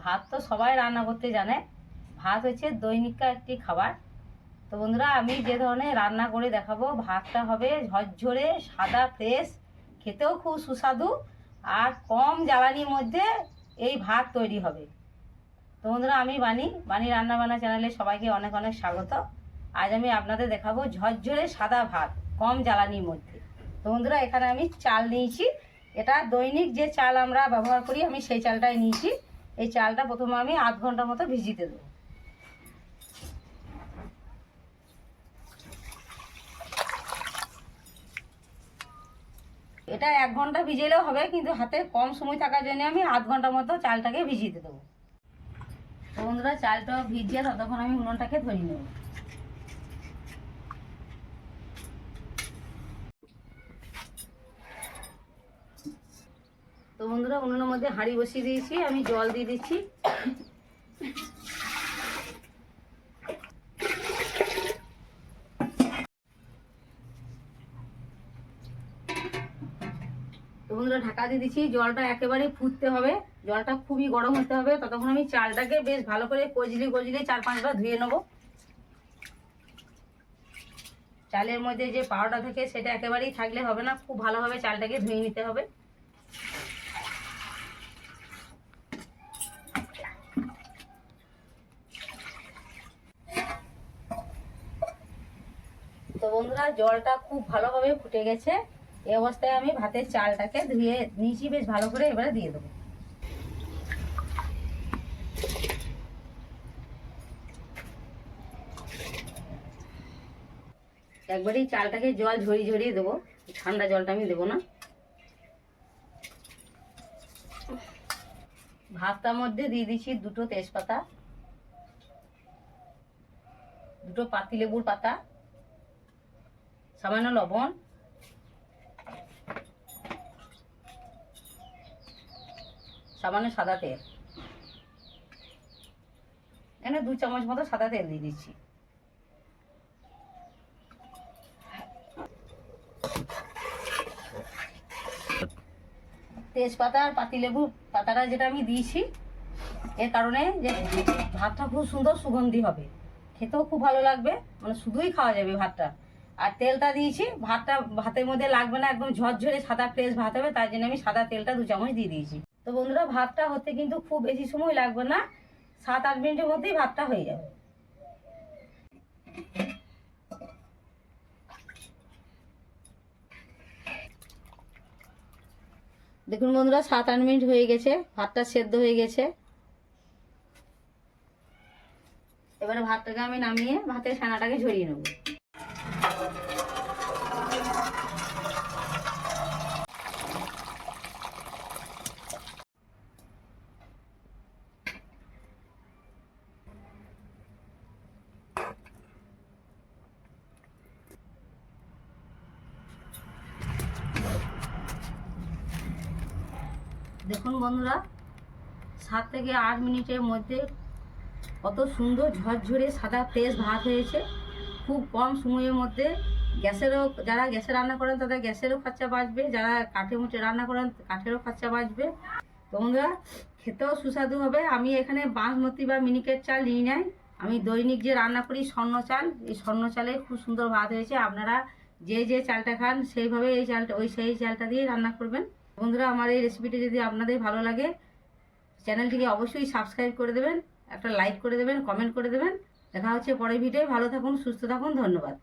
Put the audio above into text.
ভাত তো সবাই রান্না করতে জানে। ভাত হচ্ছে দৈনিককার একটি খাবার। তো বন্ধুরা, আমি যে ধরনের রান্না করে দেখাবো, ভাতটা হবে ঝরঝরে সাদা ফ্রেশ, খেতেও খুব সুস্বাদু আর কম জ্বালানির মধ্যে এই ভাত তৈরি হবে। তো বন্ধুরা, আমি বানি রান্নাবান্না চ্যানেলে সবাইকে অনেক অনেক স্বাগত। আজ আমি আপনাদের দেখাবো ঝরঝরে সাদা ভাত কম জ্বালানির মধ্যে। তো বন্ধুরা, এখানে আমি চাল নিয়েছি। এটা দৈনিক যে চাল আমরা ব্যবহার করি, আমি সেই চালটাই নিয়েছি। এই চালটা প্রথমে আমি আধ ঘন্টার মতো ভিজিতে দেবো। এটা 1 ঘন্টা ভিজেলেও হবে, কিন্তু হাতে কম সময় থাকার জন্য আমি আধ ঘন্টার মতো চালটাকে ভিজিতে দেবো। তো বন্ধুরা, চালটা ভিজিয়ে ততক্ষণ আমি উনুনটাকে ধরিয়ে নেব। তো বন্ধুরা, উনুনের মধ্যে হাঁড়ি বসিয়ে দিয়েছি, আমি জল দিয়ে দিচ্ছি। তো বন্ধুরা, ঢাকা দিয়ে দিচ্ছি। জলটা একেবারে ফুটতে হবে, জলটা খুবই গরম হতে হবে। ততক্ষণ আমি চালটাকে বেশ ভালো করে কজলি 4-5 বার ধুয়ে নেব। চালের মধ্যে যে পাউডার থাকে সেটা একেবারেই থাকলে হবে না, খুব ভালোভাবে চালটাকে ধুয়ে নিতে হবে। তো বন্ধুরা, জলটা খুব ভালোভাবে ফুটে গেছে। এই অবস্থায় আমি ভাতের চালটাকে ধুয়ে নিয়েছি বেশ ভালো করে, এবারে দিয়ে দেবো। একবারই চালটাকে জল ঝরিয়ে দেবো, ঠান্ডা জলটা আমি দেবো না। ভাতটার মধ্যে দিয়ে দিচ্ছি 2টো তেজপাতা, 2টো পাতিলেবুর পাতা, সামান্য লবণ, সামান্য সাদা তেল। এখানে 2 চামচ মতো সাদা তেল দিয়ে দিচ্ছি। তেজপাতা আর পাতিলেবু পাতাটা যেটা আমি দিয়েছি, এর কারণে যে ভাতটা খুব সুন্দর সুগন্ধি হবে, খেতেও খুব ভালো লাগবে, মানে শুধুই খাওয়া যাবে ভাতটা। আর তেলটা দিয়েছি, ভাতটা ভাতের মধ্যে লাগবে না, একদম ঝরঝরে সাদা ফ্রেশ ভাত হবে, তাই জন্য আমি সাদা তেলটা 2 চামচ দিয়ে দিয়েছি। তো বন্ধুরা, ভাতটা হতে কিন্তু খুব বেশি সময় লাগবে না, 7-8 মিনিটের মধ্যেই ভাতটা হয়ে যাবে। দেখুন বন্ধুরা, 7-8 মিনিট হয়ে গেছে, ভাতটা সেদ্ধ হয়ে গেছে। এবারে ভাতটাকে আমি নামিয়ে ভাতের ছানাটাকে ঝরিয়ে নেব। দেখুন বন্ধুরা, 7 থেকে 8 মিনিটের মধ্যে কত সুন্দর ঝরঝরে সাদা ফ্রেশ ভাত হয়েছে। খুব কম সময়ের মধ্যে যারা গ্যাসে রান্না করেন তাদের গ্যাসেরও খরচা বাঁচবে, যারা কাঠে মুঠে রান্না করেন কাঠেরও খরচা বাঁচবে। তো বন্ধুরা, খেতেও সুস্বাদু হবে। আমি এখানে বাসমতি বা মিনিকেট চাল নিই নাই, আমি দৈনিক যে রান্না করি স্বর্ণ চাল, এই স্বর্ণ চালে খুব সুন্দর ভাত হয়েছে। আপনারা যে চালটা খান সেইভাবে এই চালটা সেই চালটা দিয়ে রান্না করবেন। বন্ধুরা, আমার এই রেসিপিটি যদি আপনাদের ভালো লাগে, চ্যানেলটিকে অবশ্যই সাবস্ক্রাইব করে দেবেন, একটা লাইক করে দেবেন, কমেন্ট করে দেবেন। দেখা হচ্ছে পরের ভিডিওয়। ভালো থাকুন, সুস্থ থাকুন, ধন্যবাদ।